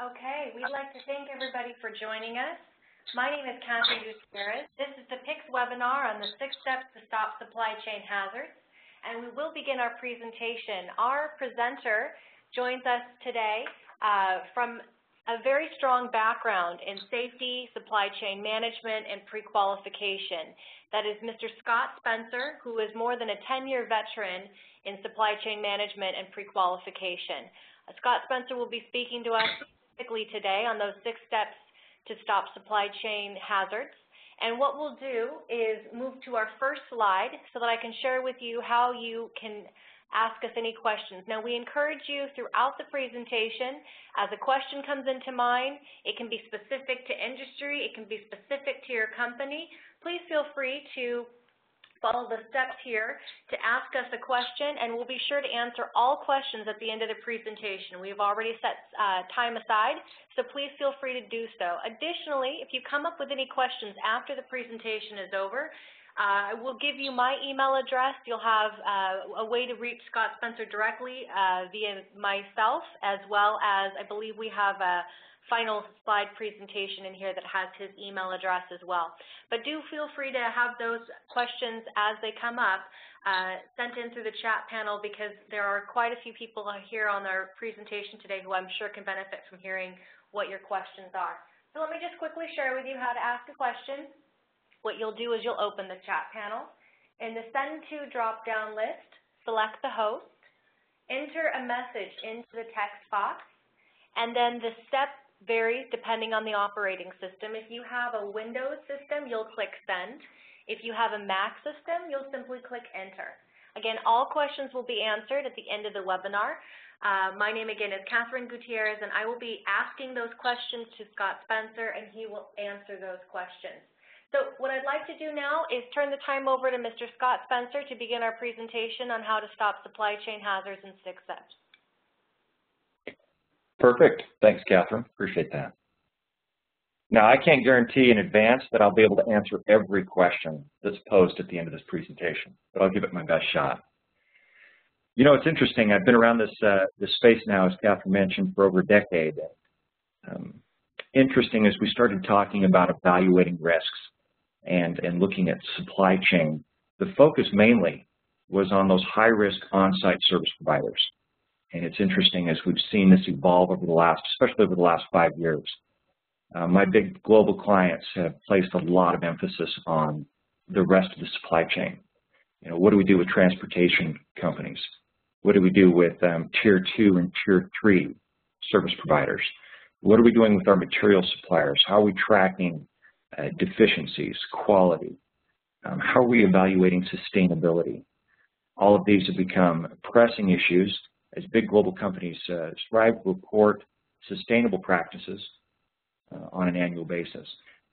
Okay, we'd like to thank everybody for joining us. My name is Catherine Gutierrez. This is the PICS webinar on the 6 steps to stop supply chain hazards, and we will begin our presentation. Our presenter joins us today from a very strong background in safety, supply chain management, and pre-qualification. That is Mr. Scott Spencer, who is more than a 10-year veteran in supply chain management and pre-qualification. Scott Spencer will be speaking to us today on those 6 steps to stop supply chain hazards. And what we'll do is move to our first slide so that I can share with you how you can ask us any questions. Now, we encourage you throughout the presentation, as a question comes into mind, it can be specific to industry, it can be specific to your company. Please feel free to follow the steps here to ask us a question, and we'll be sure to answer all questions at the end of the presentation. We've already set time aside, so please feel free to do so. Additionally, if you come up with any questions after the presentation is over, I will give you my email address. You'll have a way to reach Scott Spencer directly via myself, as well as I believe we have a final slide presentation in here that has his email address as well. But do feel free to have those questions as they come up sent in through the chat panel, because there are quite a few people here on our presentation today who I'm sure can benefit from hearing what your questions are. So let me just quickly share with you how to ask a question. What you'll do is you'll open the chat panel. In the Send To drop-down list, select the host, enter a message into the text box, and then the step varies depending on the operating system. If you have a Windows system, you'll click Send. If you have a Mac system, you'll simply click Enter. Again, all questions will be answered at the end of the webinar. My name again is Catherine Gutierrez, and I will be asking those questions to Scott Spencer, and he will answer those questions. So what I'd like to do now is turn the time over to Mr. Scott Spencer to begin our presentation on how to stop supply chain hazards in 6 steps. Perfect. Thanks, Catherine. Appreciate that. Now, I can't guarantee in advance that I'll be able to answer every question that's posed at the end of this presentation, but I'll give it my best shot. You know, it's interesting. I've been around this space now, as Catherine mentioned, for over a decade. Interesting as we started talking about evaluating risks and looking at supply chain, the focus mainly was on those high-risk on-site service providers. And it's interesting as we've seen this evolve over the last, especially over the last 5 years. My big global clients have placed a lot of emphasis on the rest of the supply chain. You know, what do we do with transportation companies? What do we do with Tier 2 and Tier 3 service providers? What are we doing with our material suppliers? How are we tracking deficiencies, quality? How are we evaluating sustainability? All of these have become pressing issues as big global companies strive to report sustainable practices on an annual basis.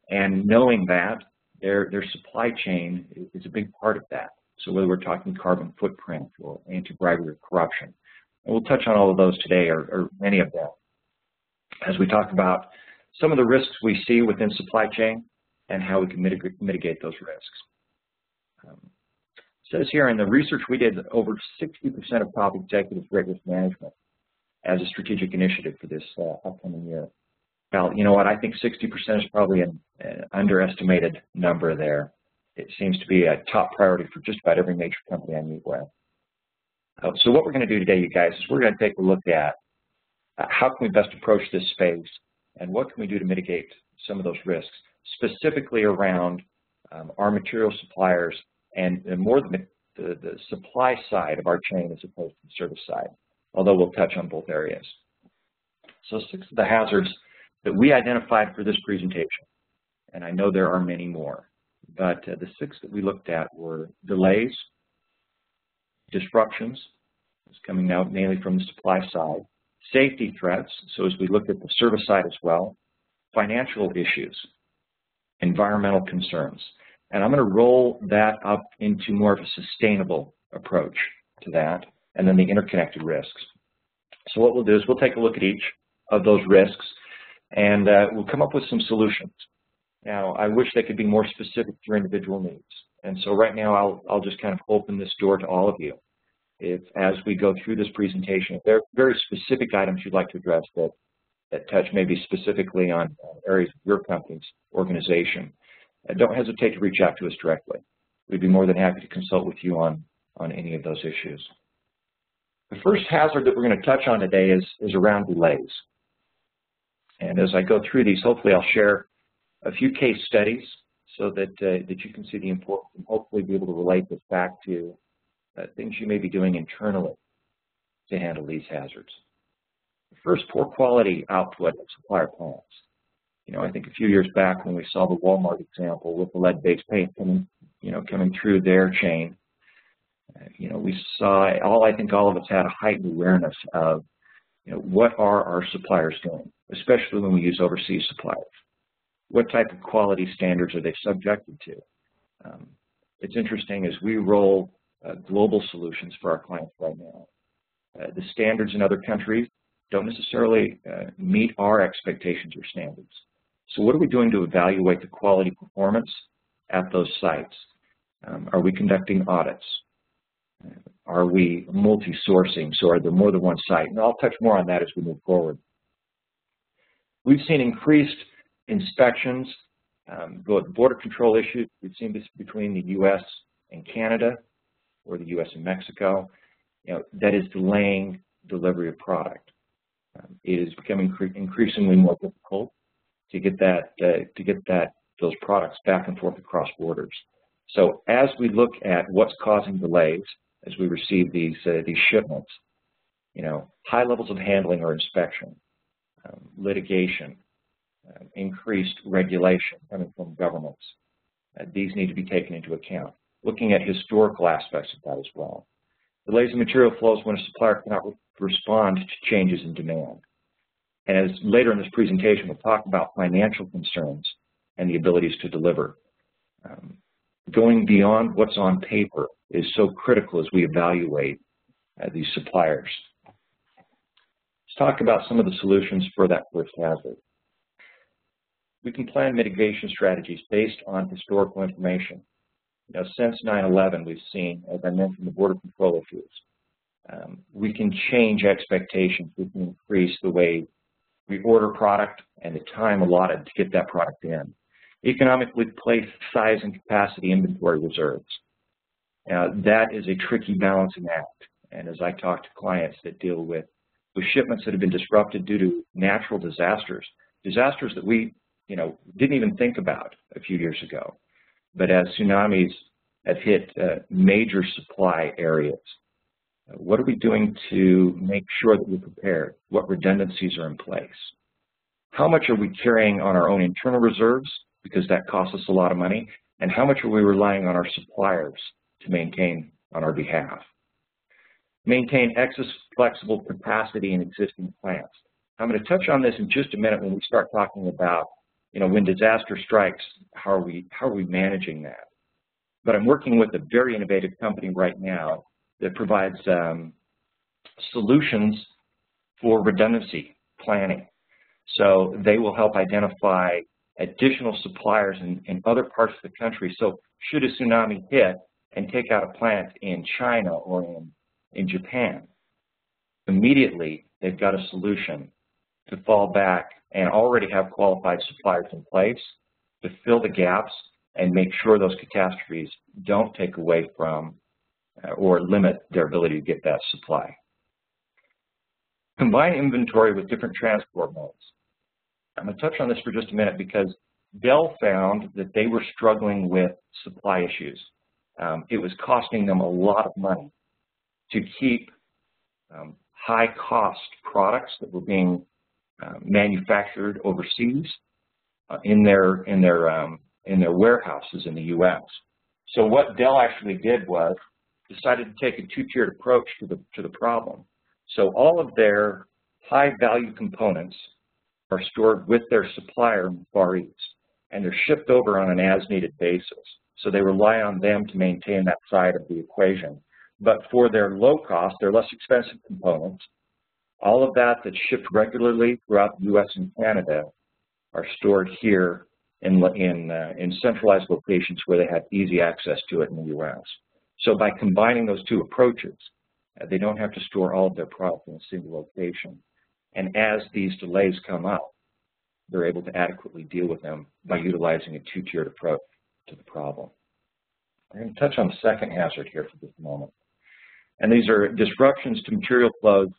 And knowing that, their supply chain is a big part of that. So whether we're talking carbon footprint or anti-bribery or corruption, and we'll touch on all of those today, or many of them, as we talk about some of the risks we see within supply chain and how we can mitigate those risks. It says here in the research we did, over 60% of top executives rate risk management as a strategic initiative for this upcoming year. Well, you know what, I think 60% is probably an underestimated number there. It seems to be a top priority for just about every major company I meet with. So what we're going to do today, you guys, is we're going to take a look at how can we best approach this space and what can we do to mitigate some of those risks, specifically around our material suppliers and more the supply side of our chain as opposed to the service side, although we'll touch on both areas. So 6 of the hazards that we identified for this presentation, and I know there are many more, but the 6 that we looked at were delays, disruptions, it's coming out mainly from the supply side, safety threats, so as we look at the service side as well, financial issues, environmental concerns. And I'm going to roll that up into more of a sustainable approach to that, and then the interconnected risks. So what we'll do is we'll take a look at each of those risks, and we'll come up with some solutions. Now, I wish they could be more specific to your individual needs. And so right now, I'll just kind of open this door to all of you. If, as we go through this presentation, if there are very specific items you'd like to address that that touch maybe specifically on areas of your company's organization, don't hesitate to reach out to us directly. We'd be more than happy to consult with you on any of those issues. The first hazard that we're going to touch on today is around delays. And as I go through these, hopefully I'll share a few case studies so that you can see the importance and hopefully be able to relate this back to things you may be doing internally to handle these hazards. First, poor quality output of supplier plants. I think a few years back when we saw the Walmart example with the lead-based paint coming through their chain, we saw, I think all of us had a heightened awareness of, what are our suppliers doing, especially when we use overseas suppliers. What type of quality standards are they subjected to? It's interesting as we roll global solutions for our clients right now. The standards in other countries don't necessarily meet our expectations or standards. So what are we doing to evaluate the quality performance at those sites? Are we conducting audits? Are we multi-sourcing? So are there more than one site? And I'll touch more on that as we move forward. We've seen increased inspections, border control issues. We've seen this between the U.S. and Canada or the U.S. and Mexico. That is delaying delivery of product. It is becoming increasingly more difficult to get those products back and forth across borders. So as we look at what's causing delays as we receive these shipments, high levels of handling or inspection, litigation, increased regulation coming from governments, these need to be taken into account. Looking at historical aspects of that as well. Delays in material flows when a supplier cannot respond to changes in demand. And as later in this presentation, we'll talk about financial concerns and the abilities to deliver. Going beyond what's on paper is so critical as we evaluate these suppliers. Let's talk about some of the solutions for that first hazard. We can plan mitigation strategies based on historical information. Since 9/11, we've seen, as I mentioned, the border control issues. We can change expectations. We can increase the way we order product and the time allotted to get that product in. Economically place size and capacity inventory reserves. That is a tricky balancing act. And as I talk to clients that deal with shipments that have been disrupted due to natural disasters that we didn't even think about a few years ago. But as tsunamis have hit major supply areas, what are we doing to make sure that we're prepared? What redundancies are in place? How much are we carrying on our own internal reserves, because that costs us a lot of money, and how much are we relying on our suppliers to maintain on our behalf? Maintain excess flexible capacity in existing plants. I'm going to touch on this in just a minute when we start talking about, when disaster strikes, how are we managing that? But I'm working with a very innovative company right now that provides solutions for redundancy planning. So they will help identify additional suppliers in other parts of the country. So should a tsunami hit and take out a plant in China or in Japan, immediately they've got a solution to fall back and already have qualified suppliers in place to fill the gaps and make sure those catastrophes don't take away from or limit their ability to get that supply. Combine inventory with different transport modes. I'm going to touch on this for just a minute because Dell found that they were struggling with supply issues. It was costing them a lot of money to keep high-cost products that were being manufactured overseas in their warehouses in the U.S. So what Dell actually did was decided to take a two-tiered approach to the problem. So all of their high-value components are stored with their supplier in the Far East, and they're shipped over on an as-needed basis. So they rely on them to maintain that side of the equation. But for their low-cost, their less expensive components, all of that that's shipped regularly throughout the U.S. and Canada are stored here in centralized locations where they have easy access to it in the U.S. So by combining those two approaches, they don't have to store all of their product in a single location. And as these delays come up, they're able to adequately deal with them by utilizing a two-tiered approach to the problem. We're going to touch on the second hazard here for just a moment. And these are disruptions to material flows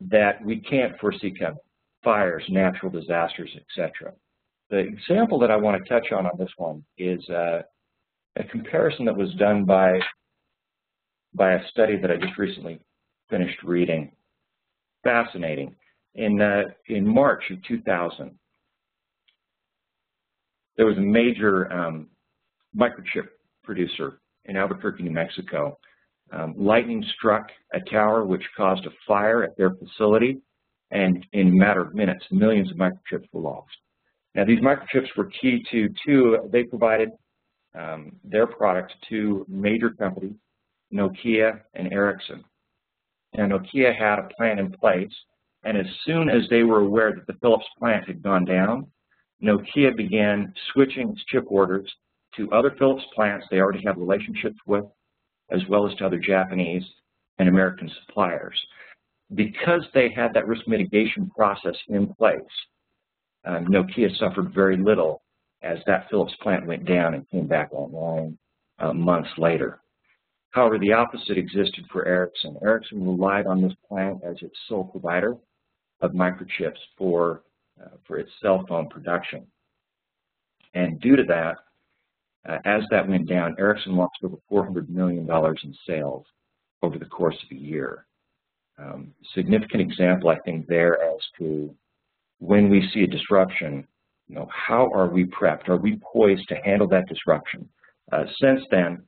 that we can't foresee coming: fires, natural disasters, etc. The example that I want to touch on this one is a comparison that was done by a study that I just recently finished reading. Fascinating. In March of 2000, there was a major microchip producer in Albuquerque, New Mexico. Lightning struck a tower which caused a fire at their facility, and in a matter of minutes, millions of microchips were lost. Now, these microchips were key they provided their products to major companies, Nokia and Ericsson. And Nokia had a plan in place, and as soon as they were aware that the Philips plant had gone down, Nokia began switching its chip orders to other Philips plants they already have relationships with, as well as to other Japanese and American suppliers. Because they had that risk mitigation process in place, Nokia suffered very little as that Philips plant went down and came back online months later. However, the opposite existed for Ericsson. Ericsson relied on this plant as its sole provider of microchips for its cell phone production. And due to that, as that went down, Ericsson lost over $400 million in sales over the course of a year. Significant example, I think, there as to when we see a disruption, how are we prepped? Are we poised to handle that disruption? Since then,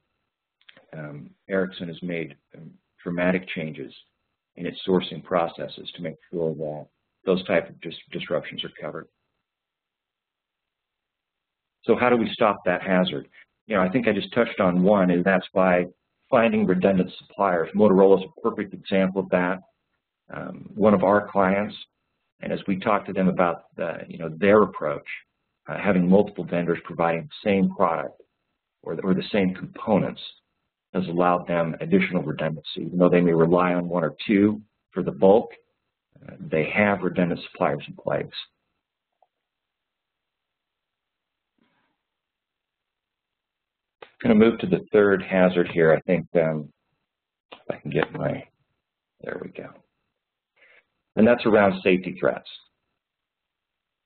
Ericsson has made dramatic changes in its sourcing processes to make sure that those type of disruptions are covered. So how do we stop that hazard? I think I just touched on one, and that's by finding redundant suppliers. Motorola is a perfect example of that. One of our clients, and as we talked to them about their approach, having multiple vendors providing the same product or the same components has allowed them additional redundancy. Even though they may rely on one or two for the bulk, they have redundant suppliers in place. I'm going to move to the third hazard here. I think if I can get there we go. And that's around safety threats.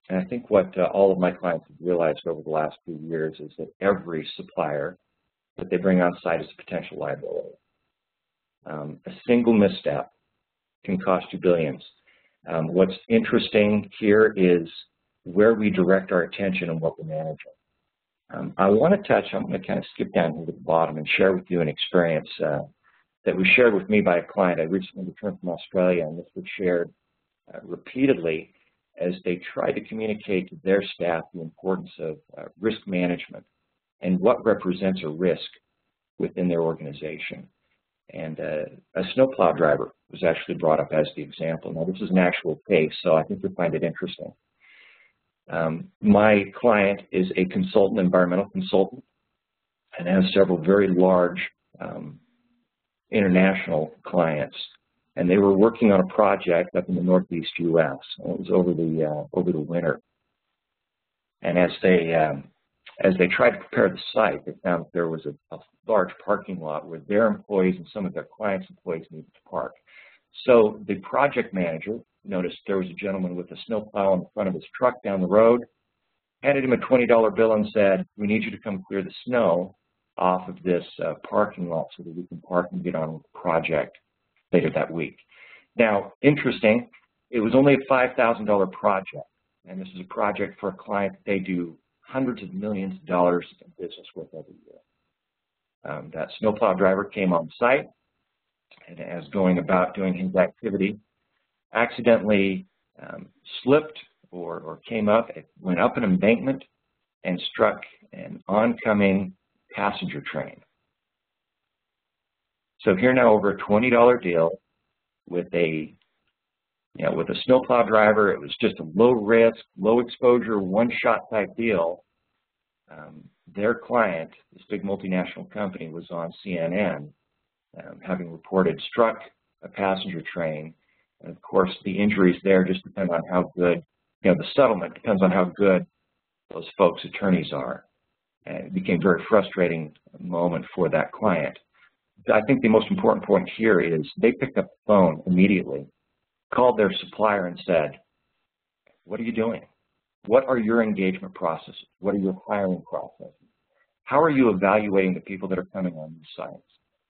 And I think what all of my clients have realized over the last few years is that every supplier that they bring on site is a potential liability. A single misstep can cost you billions. What's interesting here is where we direct our attention and what we're managing. I want to touch, I'm going to kind of skip down here to the bottom and share with you an experience that was shared with me by a client. I recently returned from Australia, and this was shared repeatedly as they tried to communicate to their staff the importance of risk management and what represents a risk within their organization. And a snowplow driver was actually brought up as the example. Now, this is an actual case, so I think you'll find it interesting. My client is a consultant, environmental consultant, and has several very large international clients. And they were working on a project up in the Northeast U.S. And it was over the winter. And as they tried to prepare the site, they found that there was a large parking lot where their employees and some of their clients' employees needed to park. So the project manager noticed there was a gentleman with a snowplow in the front of his truck down the road, handed him a $20 bill and said, "We need you to come clear the snow off of this parking lot so that we can park and get on with the project later that week." Now, interesting, it was only a $5,000 project, and this is a project for a client that they do hundreds of millions of dollars in business with every year. That snowplow driver came on site, and as going about doing his activity, accidentally slipped or came up, went up an embankment and struck an oncoming passenger train. So here now, over a $20 deal with a snowplow driver. It was just a low risk, low exposure, one-shot type deal. Their client, this big multinational company, was on CNN, having reported struck a passenger train And of course, the injuries there just depend on how good, the settlement depends on how good those folks' attorneys are. And it became a very frustrating moment for that client. I think the most important point here is they picked up the phone immediately, called their supplier and said, what are you doing? What are your engagement processes? What are your hiring processes? How are you evaluating the people that are coming on these sites?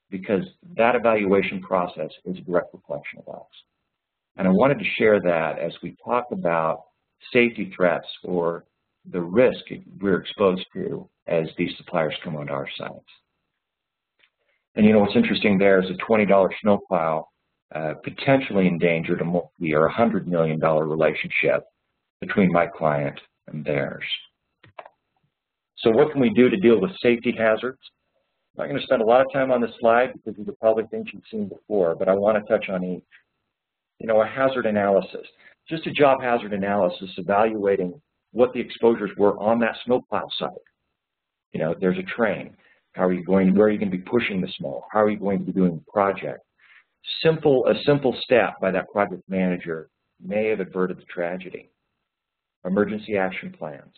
Because that evaluation process is a direct reflection of us. And I wanted to share that as we talk about safety threats or the risk we're exposed to as these suppliers come onto our sites. And what's interesting there is a $20 snowplow potentially endangered a multi- or $100 million relationship between my client and theirs. So what can we do to deal with safety hazards? I'm not going to spend a lot of time on this slide because these are probably things you've seen before, but I want to touch on each. A hazard analysis, just a job hazard analysis evaluating what the exposures were on that snowplow site. There's a train. How are you going? Where are you going to be pushing the snow? How are you going to be doing the project? A simple step by that project manager may have averted the tragedy. Emergency action plans.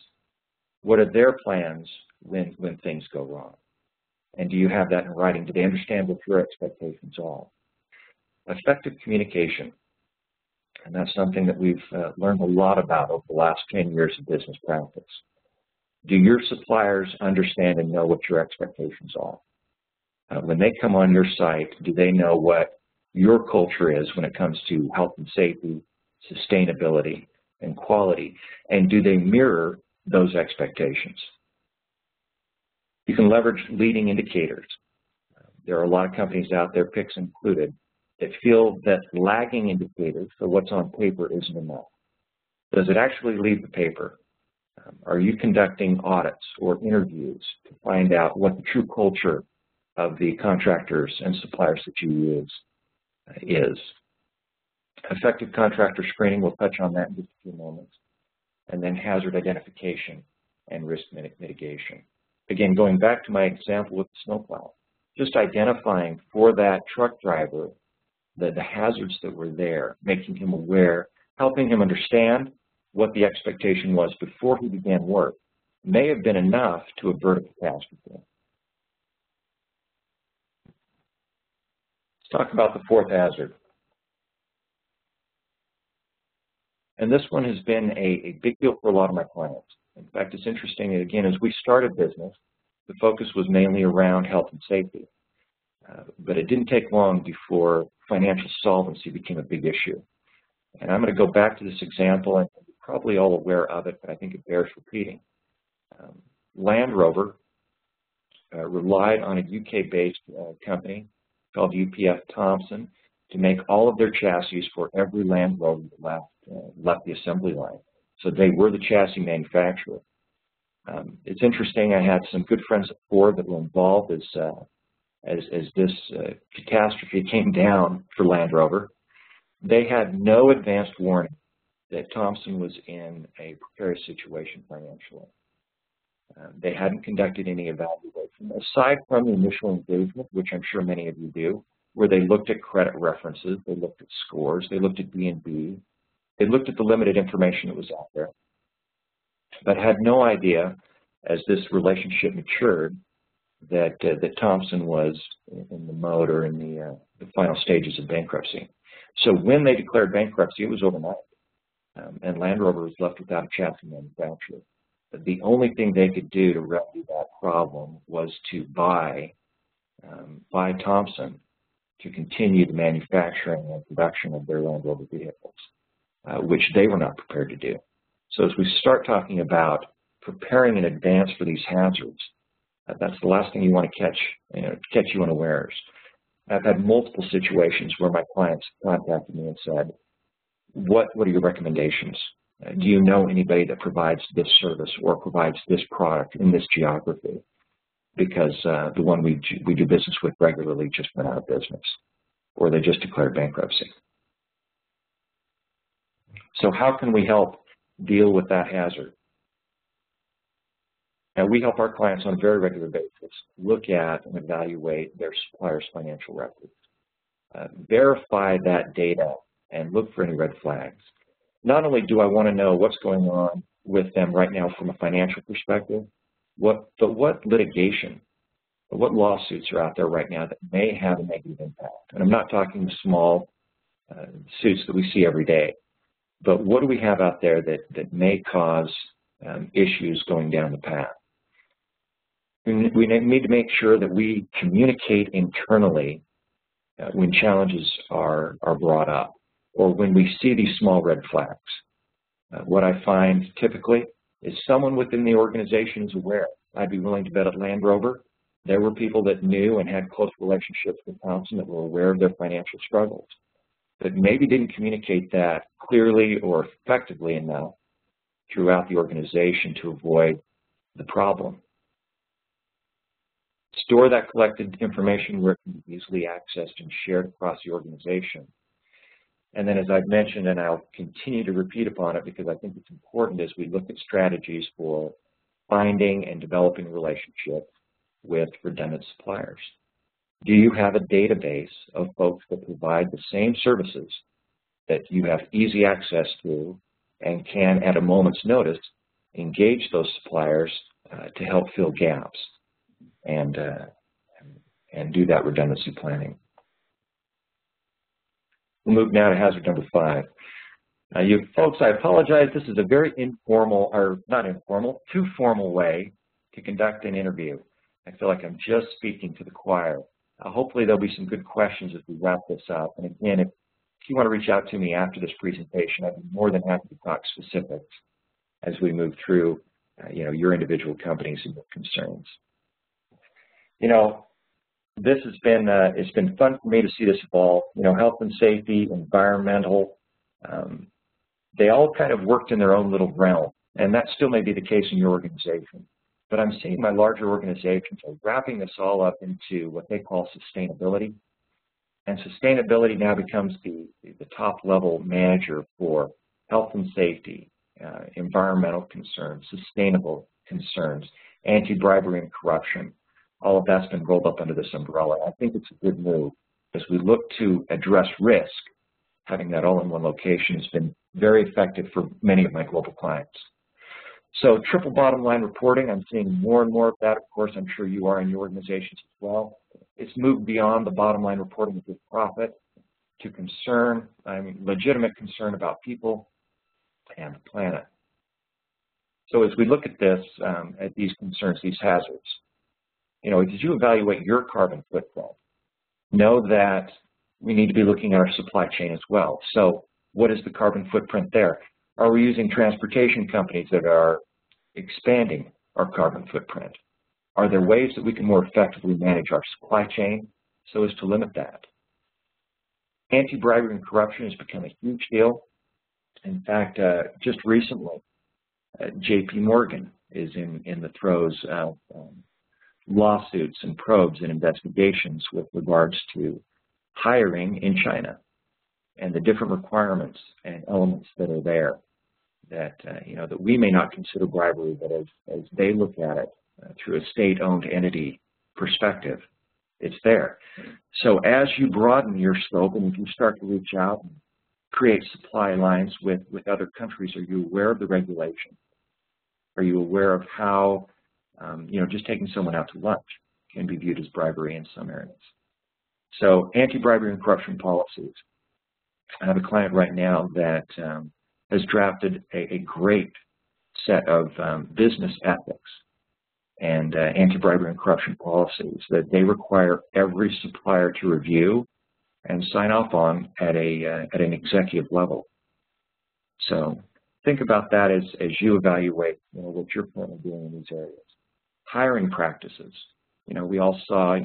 What are their plans when things go wrong? And do you have that in writing? Do they understand what your expectations are? Effective communication. And that's something that we've learned a lot about over the last 10 years of business practice. Do your suppliers understand and know what your expectations are? When they come on your site, do they know what your culture is when it comes to health and safety, sustainability, and quality? And do they mirror those expectations? You can leverage leading indicators. There are a lot of companies out there, PICS included, that feel that lagging indicators, so what's on paper, isn't enough. Does it actually leave the paper? Are you conducting audits or interviews to find out what the true culture of the contractors and suppliers that you use is? Effective contractor screening, we'll touch on that in just a few moments. And then hazard identification and risk mitigation. Again, going back to my example with the snowplow, just identifying for that truck driver the hazards that were there, making him aware, helping him understand what the expectation was before he began work, may have been enough to avert a catastrophe. Let's talk about the fourth hazard. And this one has been a big deal for a lot of my clients. In fact, it's interesting, again, as we started business, the focus was mainly around health and safety. But it didn't take long before financial solvency became a big issue. And I'm going to go back to this example, and you're probably all aware of it, but I think it bears repeating. Land Rover relied on a UK-based company called UPF Thompson to make all of their chassis for every Land Rover that left the assembly line. So they were the chassis manufacturer. It's interesting, I had some good friends at Ford that were involved as this catastrophe came down for Land Rover. They had no advanced warning that Thompson was in a precarious situation financially. They hadn't conducted any evaluation, aside from the initial engagement, which I'm sure many of you do, where they looked at credit references, they looked at scores, they looked at B&B, they looked at the limited information that was out there, but had no idea, as this relationship matured, that Thompson was in the mode or in the final stages of bankruptcy. So when they declared bankruptcy, it was overnight, and Land Rover was left without a chassis manufacturer. But the only thing they could do to remedy that problem was to buy Thompson to continue the manufacturing and production of their Land Rover vehicles, which they were not prepared to do. So as we start talking about preparing in advance for these hazards, that's the last thing you want to catch you unawares. I've had multiple situations where my clients contacted me and said, what are your recommendations? Do you know anybody that provides this service or provides this product in this geography? Because the one we do business with regularly just went out of business, or they just declared bankruptcy. So how can we help deal with that hazard? And we help our clients on a very regular basis look at and evaluate their supplier's financial records. Verify that data and look for any red flags. Not only do I want to know what's going on with them right now from a financial perspective, but what litigation, what lawsuits are out there right now that may have a negative impact. And I'm not talking the small suits that we see every day, but what do we have out there that may cause issues going down the path? We need to make sure that we communicate internally when challenges are brought up or when we see these small red flags. What I find typically is someone within the organization is aware. I'd be willing to bet at Land Rover there were people that knew and had close relationships with Thompson that were aware of their financial struggles, but maybe didn't communicate that clearly or effectively enough throughout the organization to avoid the problem. Store that collected information where it can be easily accessed and shared across the organization. And then, as I've mentioned, and I'll continue to repeat upon it because I think it's important as we look at strategies for finding and developing relationships with redundant suppliers. Do you have a database of folks that provide the same services that you have easy access to and can, at a moment's notice, engage those suppliers to help fill gaps and do that redundancy planning? We'll move now to hazard number 5. You folks, I apologize, this is a very informal, or not informal, too formal way to conduct an interview. I feel like I'm just speaking to the choir. Hopefully there'll be some good questions as we wrap this up. And again, if you want to reach out to me after this presentation, I'd be more than happy to talk specifics as we move through your individual companies and your concerns. This has been, it's been fun for me to see this evolve. Health and safety, environmental, they all kind of worked in their own little realm, and that still may be the case in your organization. But I'm seeing my larger organizations are wrapping this all up into what they call sustainability, and sustainability now becomes the top level manager for health and safety, environmental concerns, sustainable concerns, anti-bribery and corruption. All of that's been rolled up under this umbrella. I think it's a good move. As we look to address risk, having that all in one location has been very effective for many of my global clients. So triple bottom line reporting, I'm seeing more and more of that. Of course, I'm sure you are in your organizations as well. It's moved beyond the bottom line reporting of just profit to concern, legitimate concern about people and the planet. So as we look at this, at these concerns, these hazards, as you evaluate your carbon footprint, know that we need to be looking at our supply chain as well. So what is the carbon footprint there? Are we using transportation companies that are expanding our carbon footprint? Are there ways that we can more effectively manage our supply chain so as to limit that? Anti-bribery and corruption has become a huge deal. In fact, just recently, J.P. Morgan is in the throes of lawsuits and probes and investigations with regards to hiring in China and the different requirements and elements that are there that, that we may not consider bribery, but as they look at it through a state-owned entity perspective, it's there. So as you broaden your scope and if you start to reach out and create supply lines with other countries, are you aware of the regulation? Are you aware of how, just taking someone out to lunch can be viewed as bribery in some areas? So anti-bribery and corruption policies. I have a client right now that has drafted a great set of business ethics and anti-bribery and corruption policies that they require every supplier to review and sign off on at an executive level. So think about that as you evaluate what you're currently doing in these areas. Hiring practices. We all saw,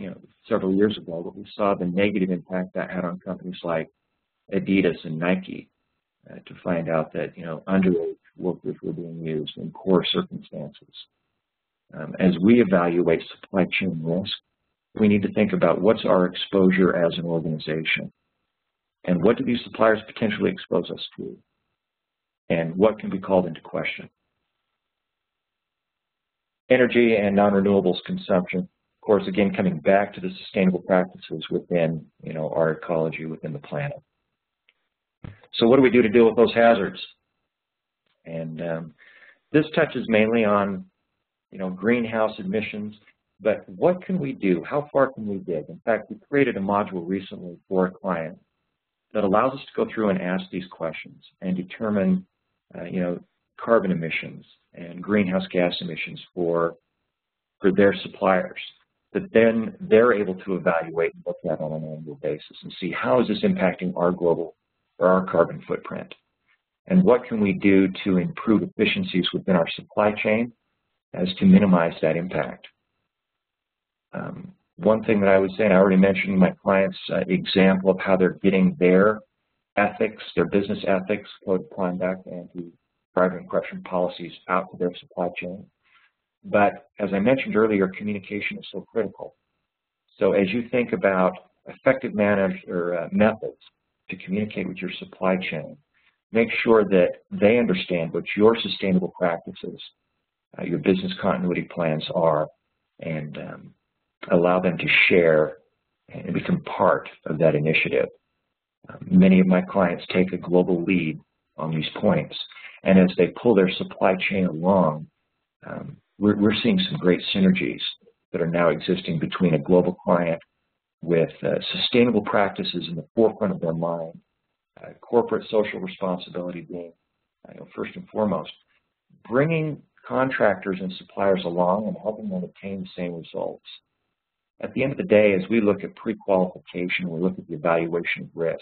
several years ago, but we saw the negative impact that had on companies like Adidas and Nike to find out that, underage workers were being used in poor circumstances. As we evaluate supply chain risk, we need to think about what's our exposure as an organization and what do these suppliers potentially expose us to and what can be called into question. Energy and non-renewables consumption, of course, again, coming back to the sustainable practices within, our ecology, within the planet. So what do we do to deal with those hazards? And this touches mainly on, greenhouse emissions, but what can we do? How far can we dig? In fact, we created a module recently for a client that allows us to go through and ask these questions and determine, carbon emissions and greenhouse gas emissions for their suppliers, that then they're able to evaluate and look at on an annual basis and see how is this impacting our global or our carbon footprint, and what can we do to improve efficiencies within our supply chain as to minimize that impact. One thing that I would say, and I already mentioned my client's example of how they're getting their ethics, their business ethics, code of conduct, anti-bribery and corruption policies out to their supply chain. But as I mentioned earlier, communication is so critical. So as you think about effective methods to communicate with your supply chain, make sure that they understand what your sustainable practices, your business continuity plans are, and allow them to share and become part of that initiative. Many of my clients take a global lead on these points, and as they pull their supply chain along, we're seeing some great synergies that are now existing between a global client with sustainable practices in the forefront of their mind, corporate social responsibility being first and foremost, bringing contractors and suppliers along and helping them attain the same results. At the end of the day, as we look at pre-qualification, we look at the evaluation of risk,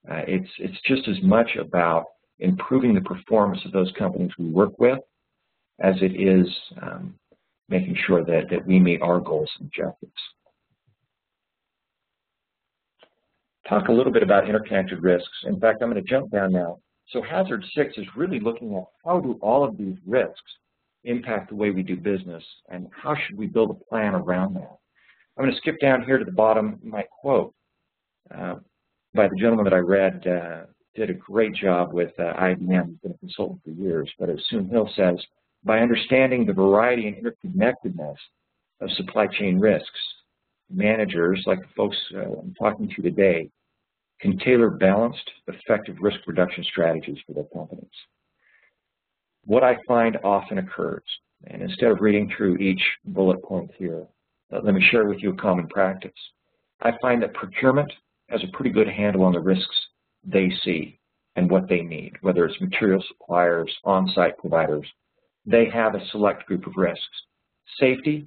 it's just as much about improving the performance of those companies we work with as it is making sure that we meet our goals and objectives. Talk a little bit about interconnected risks. In fact, I'm going to jump down now. So Hazard 6 is really looking at how do all of these risks impact the way we do business, and how should we build a plan around that. I'm going to skip down here to the bottom. My quote by the gentleman that I read did a great job with IBM. He's been a consultant for years, but as Soon Hill says, by understanding the variety and interconnectedness of supply chain risks, managers, like the folks I'm talking to today, can tailor balanced, effective risk reduction strategies for their companies. What I find often occurs, and instead of reading through each bullet point here, let me share with you a common practice. I find that procurement has a pretty good handle on the risks they see and what they need, whether it's material suppliers, on-site providers. They have a select group of risks. Safety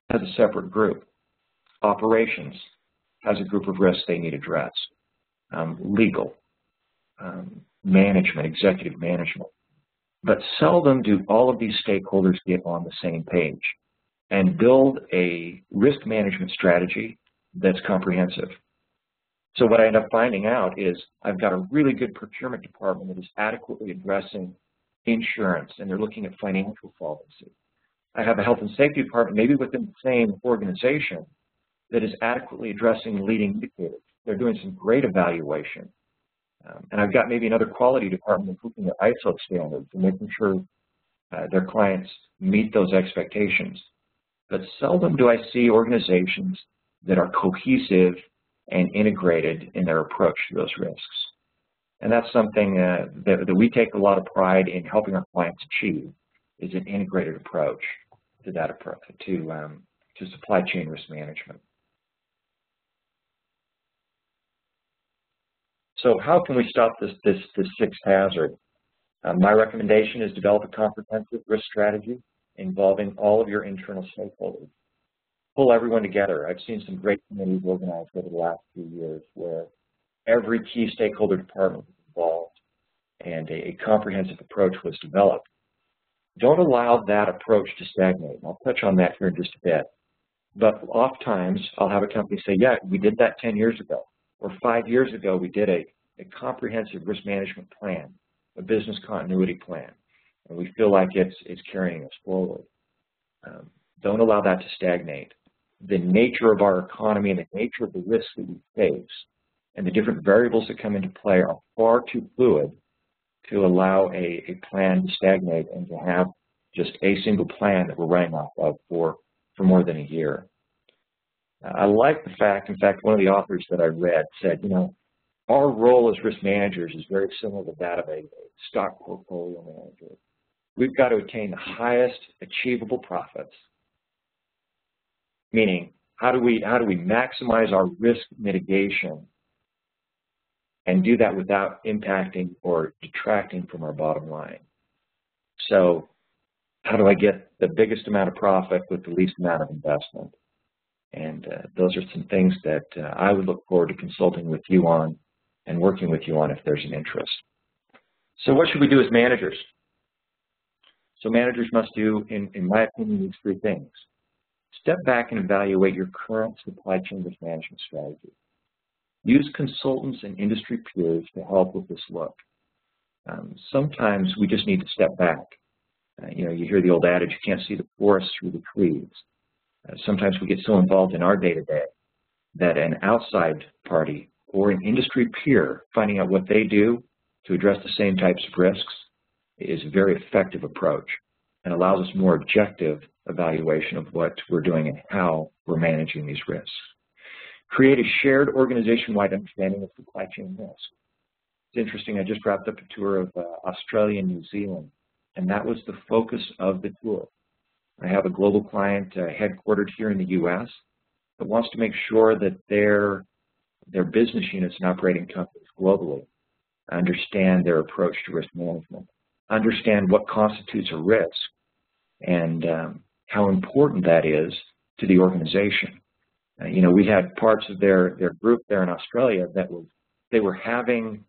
has a separate group. Operations has a group of risks they need addressed. Legal, management, executive management. But seldom do all of these stakeholders get on the same page and build a risk management strategy that's comprehensive. So what I end up finding out is I've got a really good procurement department that is adequately addressing insurance, and they're looking at financial solvency. I have a health and safety department, maybe within the same organization, that is adequately addressing leading indicators. They're doing some great evaluation. And I've got maybe another quality department that's looking at ISO standards and making sure their clients meet those expectations. But seldom do I see organizations that are cohesive and integrated in their approach to those risks. And that's something that we take a lot of pride in helping our clients achieve, is an integrated approach to that approach, to supply chain risk management. So how can we stop this sixth hazard? My recommendation is develop a comprehensive risk strategy involving all of your internal stakeholders. Pull everyone together. I've seen some great committees organized over the last few years where every key stakeholder department was involved and a comprehensive approach was developed. Don't allow that approach to stagnate. I'll touch on that here in just a bit. But oftentimes, I'll have a company say, yeah, we did that 10 years ago. Or 5 years ago, we did a comprehensive risk management plan, a business continuity plan, and we feel like it's carrying us forward. Don't allow that to stagnate. The nature of our economy and the nature of the risks that we face and the different variables that come into play are far too fluid to allow a plan to stagnate and to have just a single plan that we're running off of for more than a year. I like the fact, in fact, one of the authors that I read said, you know, our role as risk managers is very similar to that of a stock portfolio manager. We've got to attain the highest achievable profits, meaning how do we maximize our risk mitigation and do that without impacting or detracting from our bottom line. So how do I get the biggest amount of profit with the least amount of investment? And those are some things that I would look forward to consulting with you on and working with you on if there's an interest. So what should we do as managers? So managers must do, in my opinion, these three things. Step back and evaluate your current supply chain risk management strategy. Use consultants and industry peers to help with this look. Sometimes we just need to step back. You hear the old adage, you can't see the forest through the trees. Sometimes we get so involved in our day-to-day that an outside party or an industry peer finding out what they do to address the same types of risks is a very effective approach and allows us more objective evaluation of what we're doing and how we're managing these risks. Create a shared organization-wide understanding of supply chain risk. It's interesting, I just wrapped up a tour of Australia and New Zealand, and that was the focus of the tour. I have a global client headquartered here in the U.S. that wants to make sure that their business units and operating companies globally understand their approach to risk management, understand what constitutes a risk, and how important that is to the organization. We had parts of their group there in Australia that they were having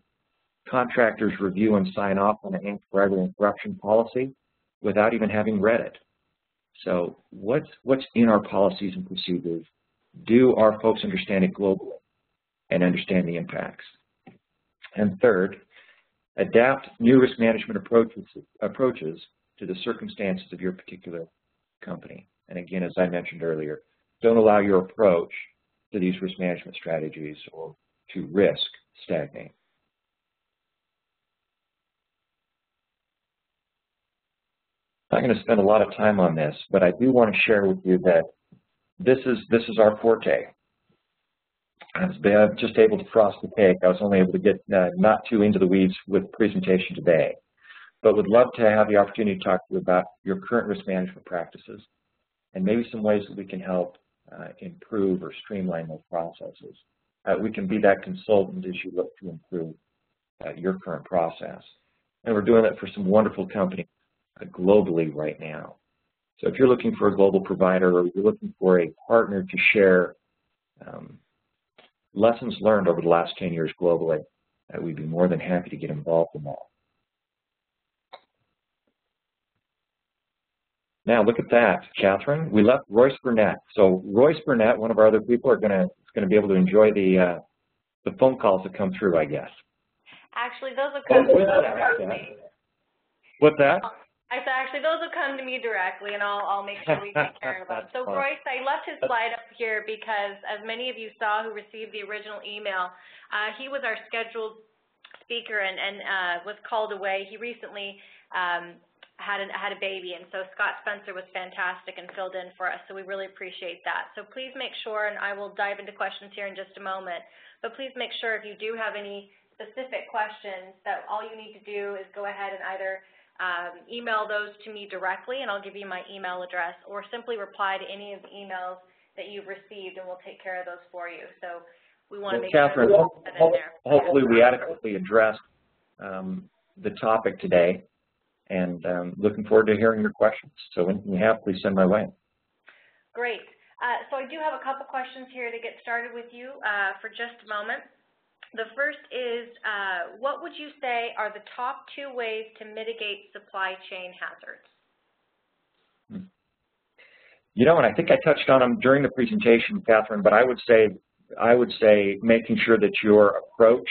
contractors review and sign off on an forever interruption policy without even having read it. So what's in our policies and procedures? Do our folks understand it globally and understand the impacts? And third, adapt new risk management approaches to the circumstances of your particular company. And again, as I mentioned earlier, don't allow your approach to these risk management strategies or to risk stagnate. I'm not going to spend a lot of time on this, but I do want to share with you that this is our forte. I was just able to frost the cake. I was only able to get not too into the weeds with the presentation today, but would love to have the opportunity to talk to you about your current risk management practices and maybe some ways that we can help improve or streamline those processes. We can be that consultant as you look to improve your current process. And we're doing that for some wonderful companies globally right now. So if you're looking for a global provider or you're looking for a partner to share lessons learned over the last 10 years globally, we'd be more than happy to get involved in that. Now look at that, Catherine. We left Royce Burnett. So Royce Burnett, one of our other people, is going to be able to enjoy the phone calls that come through, I guess. Actually, those will come to me directly. What's that? I said, actually, those will come to me directly, and I'll make sure we take care of them. So Royce, I left his slide up here because, as many of you saw who received the original email, he was our scheduled speaker and was called away. He recently had a baby, and so Scott Spencer was fantastic and filled in for us, so we really appreciate that. So please make sure, and I will dive into questions here in just a moment, but please make sure if you do have any specific questions that all you need to do is go ahead and either email those to me directly, and I'll give you my email address, or simply reply to any of the emails that you've received, and we'll take care of those for you. So we want to make Catherine, sure that in there. Hopefully we adequately addressed the topic today, and looking forward to hearing your questions. So anything you have, please send my way. Great. So I do have a couple questions here to get started with you for just a moment. The first is, what would you say are the top 2 ways to mitigate supply chain hazards? And I think I touched on them during the presentation, Catherine, but I would say making sure that your approach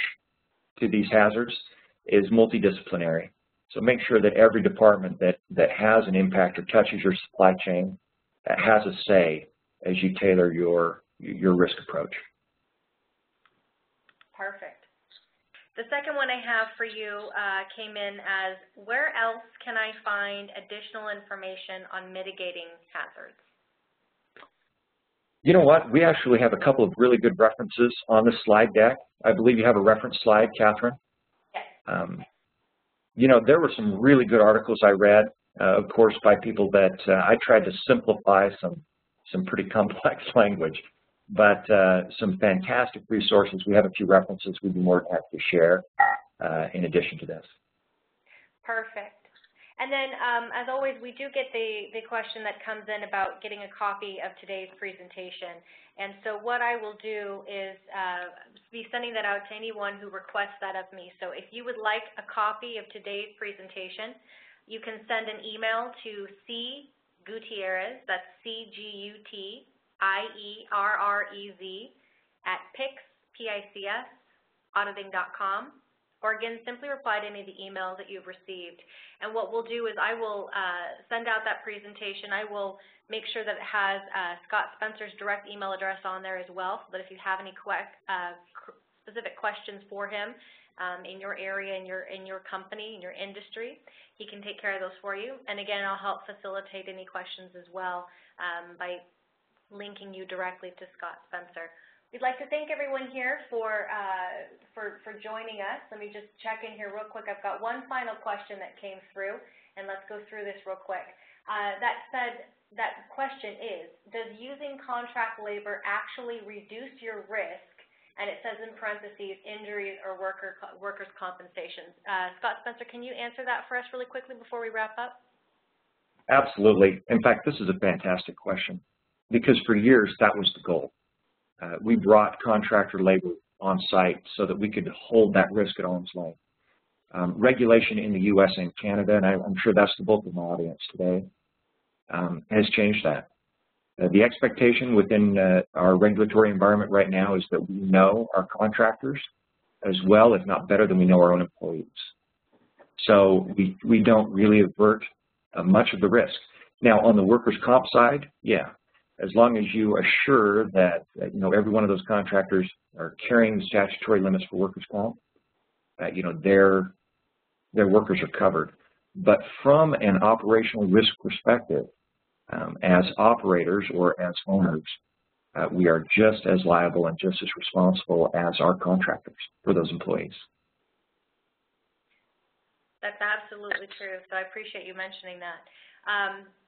to these hazards is multidisciplinary. So make sure that every department that has an impact or touches your supply chain has a say as you tailor your risk approach. Perfect. The second one I have for you came in as, where else can I find additional information on mitigating hazards? You know what? We actually have a couple of really good references on the slide deck. I believe you have a reference slide, Catherine. Yes. You know, there were some really good articles I read, of course, by people that I tried to simplify some pretty complex language, but some fantastic resources. We have a few references we'd be more than happy to share in addition to this. Perfect. And then, as always, we do get the question that comes in about getting a copy of today's presentation. And so what I will do is be sending that out to anyone who requests that of me. So if you would like a copy of today's presentation, you can send an email to cgutierrez, that's C-G-U-T-I-E-R-R-E-Z, at PICS, auditing.com. Or again, simply reply to any of the emails that you've received. And what we'll do is I will send out that presentation. I will make sure that it has Scott Spencer's direct email address on there as well, so that if you have any specific questions for him in your area, in your company, in your industry, he can take care of those for you. And again, I'll help facilitate any questions as well by linking you directly to Scott Spencer. We'd like to thank everyone here for joining us. Let me just check in here real quick. I've got one final question that came through, and let's go through this real quick. That said, that question is, does using contract labor actually reduce your risk? And it says in parentheses, injuries or workers' compensation. Scott Spencer, can you answer that for us really quickly before we wrap up? Absolutely. In fact, this is a fantastic question because for years that was the goal. We brought contractor labor on site so that we could hold that risk at arm's length. Regulation in the U.S. and Canada, and I'm sure that's the bulk of my audience today, has changed that. The expectation within our regulatory environment right now is that we know our contractors as well, if not better, than we know our own employees. So we don't really avert much of the risk. Now, on the workers' comp side, yeah. As long as you assure that you know every one of those contractors are carrying the statutory limits for workers' comp, you know their workers are covered. But from an operational risk perspective, as operators or as owners, we are just as liable and just as responsible as our contractors for those employees. That's absolutely true. So I appreciate you mentioning that.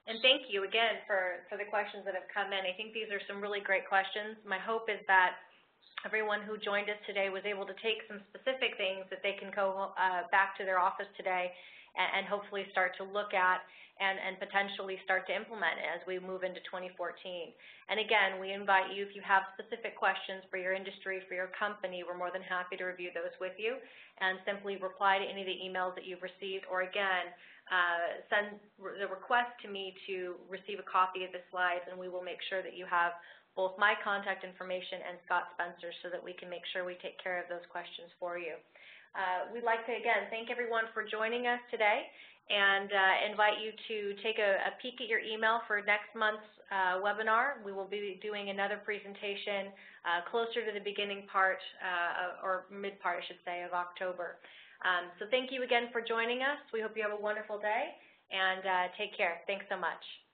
And thank you again for the questions that have come in. I think these are some really great questions. My hope is that everyone who joined us today was able to take some specific things that they can go back to their office today and hopefully start to look at and potentially start to implement as we move into 2014. And again, we invite you, if you have specific questions for your industry, for your company, we're more than happy to review those with you and simply reply to any of the emails that you've received, or again, send the request to me to receive a copy of the slides, and we will make sure that you have both my contact information and Scott Spencer so that we can make sure we take care of those questions for you. We'd like to, again, thank everyone for joining us today and invite you to take a peek at your email for next month's webinar. We will be doing another presentation closer to the beginning part or mid part, I should say, of October. So thank you again for joining us. We hope you have a wonderful day, and take care. Thanks so much.